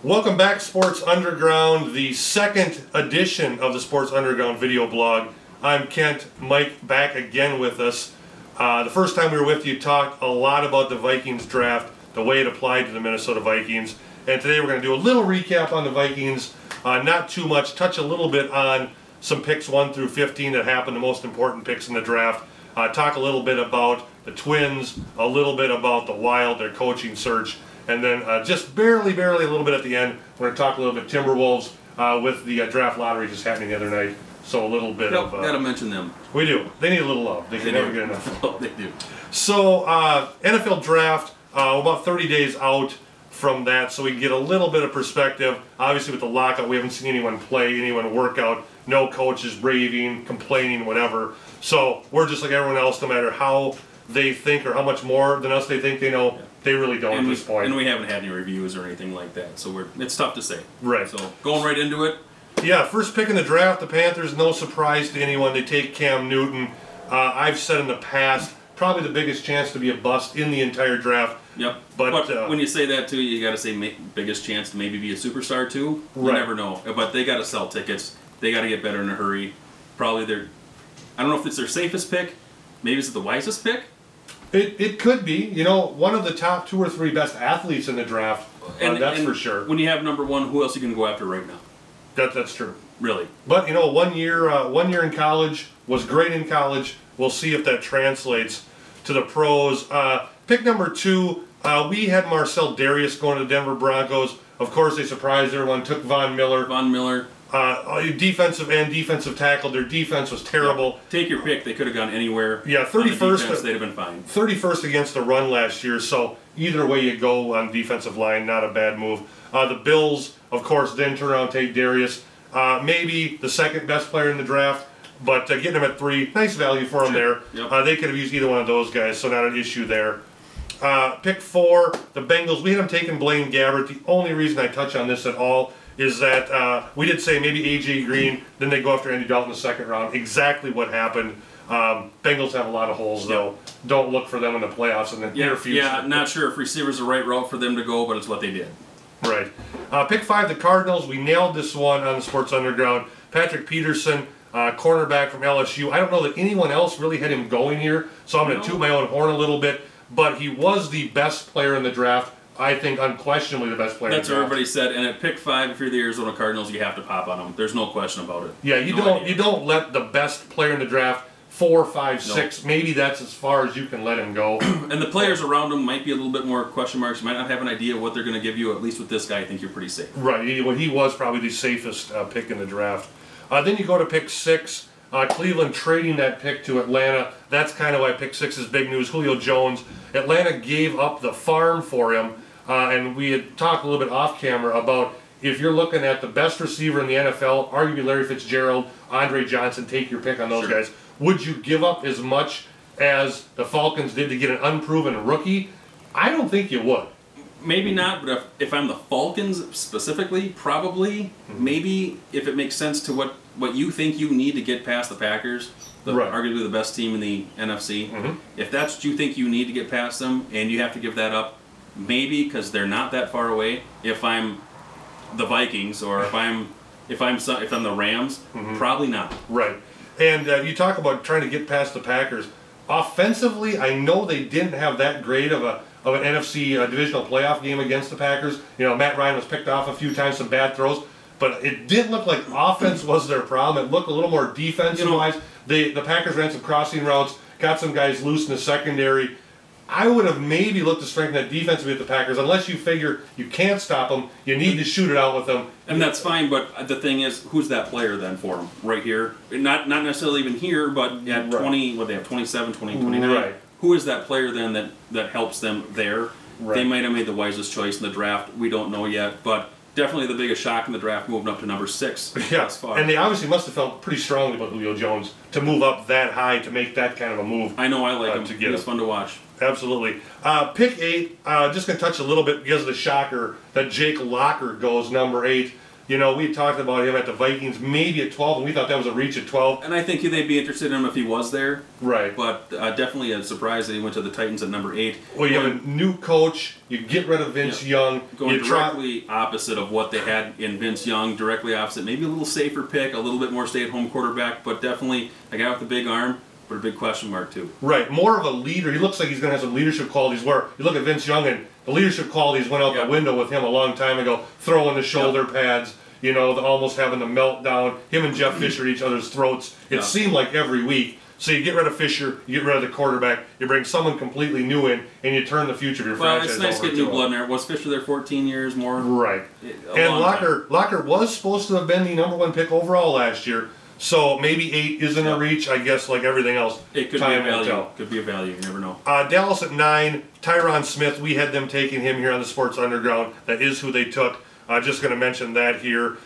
Welcome back, Sports Underground, the second edition of the Sports Underground video blog. I'm Kent. Mike back again with us. The first time we were with you, talked a lot about the Vikings draft, the way it applied to the Minnesota Vikings. And today we're going to do a little recap on the Vikings, not too much, touch a little bit on some picks 1 through 15 that happened, the most important picks in the draft. Talk a little bit about the Twins, a little bit about the Wild, their coaching search. And then just barely a little bit at the end, we're going to talk a little bit Timberwolves with the draft lottery just happening the other night. So a little bit of... Got to mention them. We do. They need a little love. They can never get enough. Oh, they do. So NFL draft, about 30 days out from that, so we can get a little bit of perspective. Obviously with the lockout, we haven't seen anyone play, anyone work out, no coaches raving, complaining, whatever. So we're just like everyone else, no matter how they think or how much more than us they think they know. Yeah. They really don't at this point. And we haven't had any reviews or anything like that, so it's tough to say. Right. So going right into it. Yeah, first pick in the draft, the Panthers, no surprise to anyone. They take Cam Newton. I've said in the past, probably the biggest chance to be a bust in the entire draft. Yep. But when you say that too, you got to say biggest chance to maybe be a superstar too. You never know. But they got to sell tickets. They got to get better in a hurry. Probably I don't know if it's their safest pick. Maybe it's the wisest pick. It could be, one of the top 2 or 3 best athletes in the draft. That's for sure. When you have number one, who else are you going to go after right now? That's true. Really. But 1 year in college was great in college. We'll see if that translates to the pros. Pick number 2, we had Marcell Dareus going to the Denver Broncos. Of course, they surprised everyone. Took Von Miller. Defensive end, defensive tackle. Their defense was terrible. Yeah. Take your pick. They could have gone anywhere. Yeah, 31st. They'd have been fine. 31st against the run last year. So either way you go on defensive line, not a bad move. The Bills, of course, then turn around and take Dareus. Maybe the second best player in the draft, but getting him at 3, nice value for him there. Yep. They could have used either one of those guys, so not an issue there. Pick 4, the Bengals. We had them taking Blaine Gabbert. The only reason I touch on this at all is that we did say maybe A.J. Green, then they go after Andy Dalton in the second round. Exactly what happened. Bengals have a lot of holes, though. Don't look for them in the playoffs in the near future. Yeah, not sure if receiver's the right route for them to go, but it's what they did. Right. Pick 5, the Cardinals. We nailed this one on the Sports Underground. Patrick Peterson, cornerback from LSU. I don't know that anyone else really had him going here, so I'm going to toot my own horn a little bit. But he was the best player in the draft. I think unquestionably the best player. That's what everybody said. And at pick 5, if you're the Arizona Cardinals, you have to pop on them. There's no question about it. Yeah, you don't let the best player in the draft 4, 5, 6. Maybe that's as far as you can let him go. And the players around him might be a little bit more question marks. You might not have an idea what they're going to give you. At least with this guy, I think you're pretty safe. Right. He was probably the safest pick in the draft. Then you go to pick 6. Cleveland trading that pick to Atlanta. That's kind of why pick 6 is big news. Julio Jones. Atlanta gave up the farm for him. And we had talked a little bit off camera about if you're looking at the best receiver in the NFL, arguably Larry Fitzgerald, Andre Johnson, take your pick on those guys. Would you give up as much as the Falcons did to get an unproven rookie? I don't think you would. Maybe not, but if I'm the Falcons specifically, probably. Maybe if it makes sense to what you think you need to get past the Packers, arguably the best team in the NFC. If that's what you think you need to get past them and you have to give that up, maybe because they're not that far away. If I'm the Vikings or if I'm the Rams, probably not. Right. And you talk about trying to get past the Packers. Offensively, I know they didn't have that great of an NFC divisional playoff game against the Packers. Matt Ryan was picked off a few times, some bad throws, but it didn't look like offense was their problem. It looked a little more defensive-wise. The Packers ran some crossing routes, got some guys loose in the secondary. I would have maybe looked to strengthen that defense with the Packers, unless you figure you can't stop them, you need to shoot it out with them. And that's fine, but the thing is, who's that player then for them? Right here? Not necessarily even here, but at 20, they have 27, 20, 29. Right. Who is that player then that helps them there? Right. They might have made the wisest choice in the draft. We don't know yet, but definitely the biggest shock in the draft, moving up to number 6. Yeah, and they obviously must have felt pretty strongly about Julio Jones to move up that high, to make that kind of a move. I know, I like him. He was fun to watch. Absolutely. Pick 8, just going to touch a little bit because of the shocker that Jake Locker goes number 8. You know, we talked about him at the Vikings, maybe at 12, and we thought that was a reach at 12. And I think they'd be interested in him if he was there. Right. But definitely a surprise that he went to the Titans at number 8. Well, you have a new coach. You get rid of Vince Young. Going directly opposite of what they had in Vince Young, directly opposite. Maybe a little safer pick, a little bit more stay-at-home quarterback, but definitely a guy with a big arm, but a big question mark, too. Right. More of a leader. He looks like he's going to have some leadership qualities where you look at Vince Young and the leadership qualities went out the window with him a long time ago, throwing the shoulder pads, you know, almost having the meltdown. Him and Jeff Fisher at each other's throats. It seemed like every week. So you get rid of Fisher, you get rid of the quarterback, you bring someone completely new in, and you turn the future of your franchise over. Well, it's nice to get new blood in there. Was Fisher there 14 years more? Right. And Locker was supposed to have been the number 1 pick overall last year. So maybe 8 isn't a reach, I guess, like everything else. It could be a value. Could be a value. You never know. Dallas at 9, Tyron Smith. We had them taking him here on the Sports Underground. That is who they took. Just going to mention that here.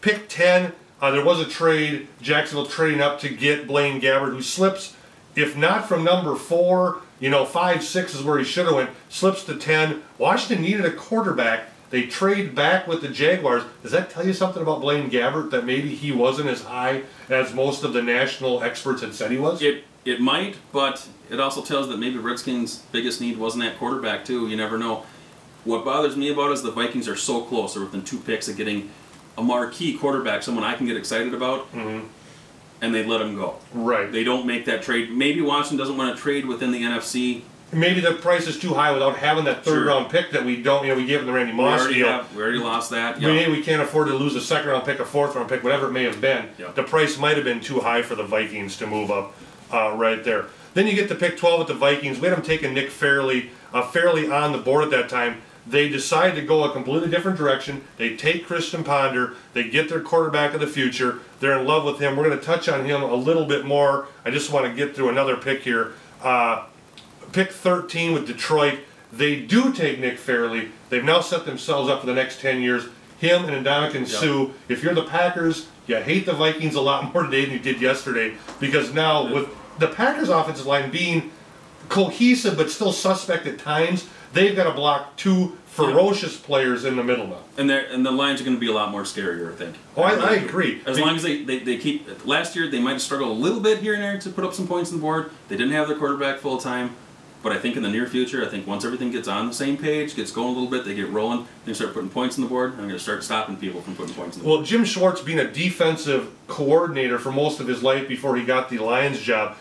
Pick 10, there was a trade. Jacksonville trading up to get Blaine Gabbert, who slips, if not from number 4, you know, 5, 6 is where he should have went. Slips to 10. Washington needed a quarterback. They trade back with the Jaguars. Does that tell you something about Blaine Gabbert, that maybe he wasn't as high as most of the national experts had said he was? It might, but it also tells that maybe Redskins' biggest need wasn't at quarterback, too. You never know. What bothers me about it is the Vikings are so close. They're within 2 picks of getting a marquee quarterback, someone I can get excited about, and they let him go. Right. They don't make that trade. Maybe Washington doesn't want to trade within the NFC. Maybe the price is too high without having that third-round pick that we don't. You know, we gave him the Randy Moss deal. We already lost that. We can't afford to lose a second-round pick, a fourth-round pick, whatever it may have been. Yep. The price might have been too high for the Vikings to move up right there. Then you get to pick 12 with the Vikings. We had them taking Nick Fairley, Fairley on the board at that time. They decide to go a completely different direction. They take Christian Ponder. They get their quarterback of the future. They're in love with him. We're going to touch on him a little bit more. I just want to get through another pick here. Pick 13 with Detroit. They do take Nick Fairley. They've now set themselves up for the next 10 years. Him and Ndamukong Suh. If you're the Packers, you hate the Vikings a lot more today than you did yesterday, because now with the Packers' offensive line being cohesive but still suspect at times, they've got to block 2 ferocious players in the middle now. And the lines are going to be a lot more scarier, I think. Oh, I agree. As long as they keep... Last year, they might have struggled a little bit here and there to put up some points on the board. They didn't have their quarterback full-time. But I think in the near future, I think once everything gets on the same page, gets going a little bit, they get rolling, they start putting points on the board, and I'm going to start stopping people from putting points on the board. Well, Jim Schwartz being a defensive coordinator for most of his life before he got the Lions job,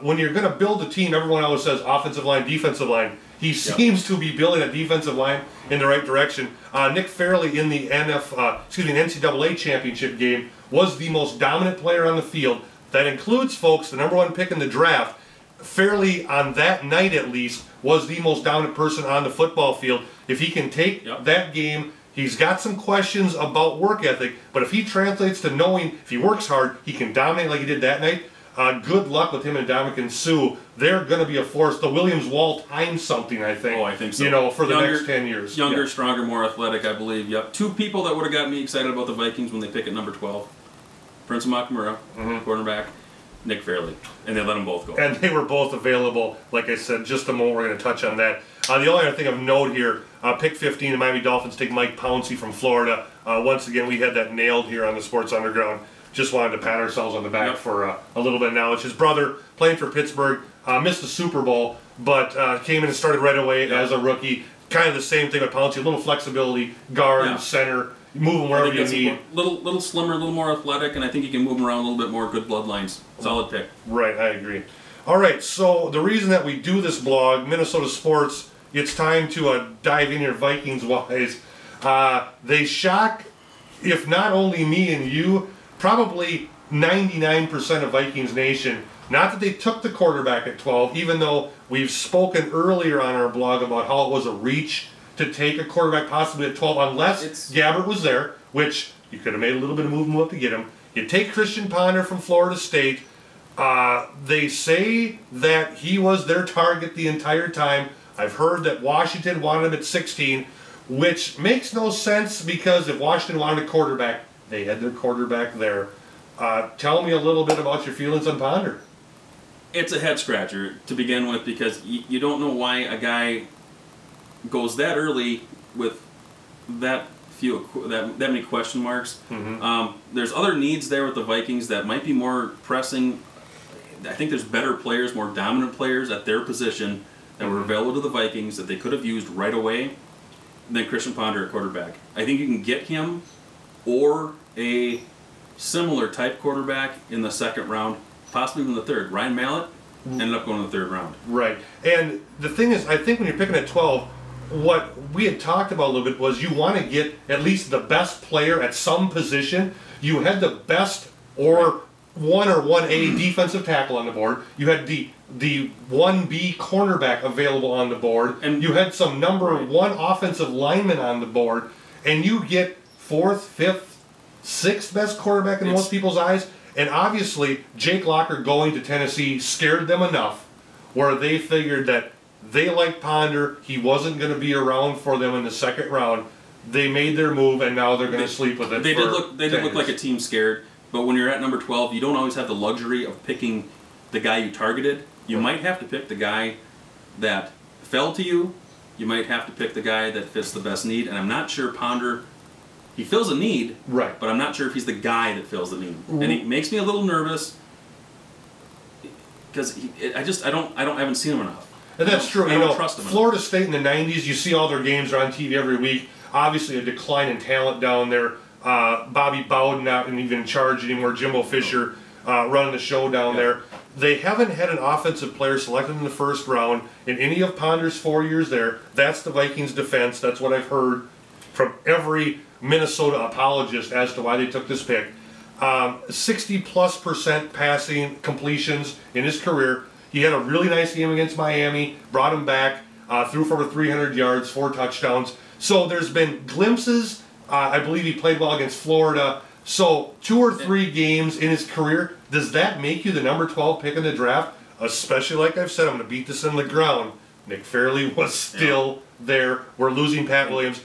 when you're going to build a team, everyone always says offensive line, defensive line. He seems to be building a defensive line in the right direction. Nick Fairley in the NCAA championship game was the most dominant player on the field. That includes, folks, the number 1 pick in the draft. Fairley, on that night at least, was the most dominant person on the football field. If he can take that game, he's got some questions about work ethic, but if he translates to knowing if he works hard, he can dominate like he did that night. Good luck with him and Ndamukong Suh. They're going to be a force. The Williams-Wall times something, I think. Oh, I think so. You know, for the next 10 years. Younger, stronger, more athletic, I believe. Yep. 2 people that would have gotten me excited about the Vikings when they pick at number 12. Prince Amukamara, quarterback. Nick Fairley, and they let them both go. And they were both available, like I said, just a moment we're going to touch on that. The only other thing of note here, pick 15, the Miami Dolphins take Mike Pouncey from Florida. Once again, we had that nailed here on the Sports Underground. Just wanted to pat ourselves on the back for a little bit of knowledge. His brother, playing for Pittsburgh, missed the Super Bowl, but came in and started right away as a rookie. Kind of the same thing with Pouncey, a little flexibility, guard, center, move him wherever you need. Little slimmer, a little more athletic, and I think you can move him around a little bit more. Good bloodlines. Solid pick. Right, I agree. All right, so the reason that we do this blog, Minnesota Sports, it's time to dive in here Vikings-wise. They shock, if not only me and you, probably 99% of Vikings Nation. Not that they took the quarterback at 12, even though we've spoken earlier on our blog about how it was a reach to take a quarterback possibly at 12, unless Gabbert was there, which you could have made a little bit of move to get him. You take Christian Ponder from Florida State. They say that he was their target the entire time. I've heard that Washington wanted him at 16, which makes no sense because if Washington wanted a quarterback, they had their quarterback there. Tell me a little bit about your feelings on Ponder. It's a head scratcher to begin with because you don't know why a guy goes that early with that that many question marks. Mm-hmm. There's other needs there with the Vikings that might be more pressing. I think there's better players, more dominant players at their position that were available to the Vikings that they could have used right away than Christian Ponder at quarterback. I think you can get him or a similar type quarterback in the second round, possibly even the third. Ryan Mallett ended up going in the third round. Right. And the thing is, I think when you're picking at 12, what we had talked about a little bit was you want to get at least the best player at some position. You had the best or 1 or 1A defensive tackle on the board. You had the 1B cornerback available on the board. And you had some number 1 offensive lineman on the board. And you get 4th, 5th, 6th best quarterback in most people's eyes. And obviously, Jake Locker going to Tennessee scared them enough where they figured that they liked Ponder. He wasn't going to be around for them in the second round. They made their move, and now they're going to sleep with it. They did look like a team scared. But when you're at number 12, you don't always have the luxury of picking the guy you targeted. You might have to pick the guy that fell to you. You might have to pick the guy that fits the best need. And I'm not sure Ponder, he fills a need, right? But I'm not sure if he's the guy that fills the need. And it makes me a little nervous because I haven't seen him enough. And that's true. I don't trust him Florida State in the 90s, you see all their games are on TV every week. Obviously a decline in talent down there. Bobby Bowden not even in charge anymore. Jimbo Fisher running the show down there. They haven't had an offensive player selected in the first round in any of Ponder's 4 years there. That's the Vikings' defense. That's what I've heard from every Minnesota apologist as to why they took this pick. 60+% passing completions in his career. He had a really nice game against Miami, brought him back, threw for over 300 yards, 4 touchdowns. So there's been glimpses. I believe he played well against Florida. So 2 or 3 games in his career, does that make you the number 12 pick in the draft? Especially, like I've said, I'm going to beat this in the ground. Nick Fairley was still there. We're losing Pat Williams.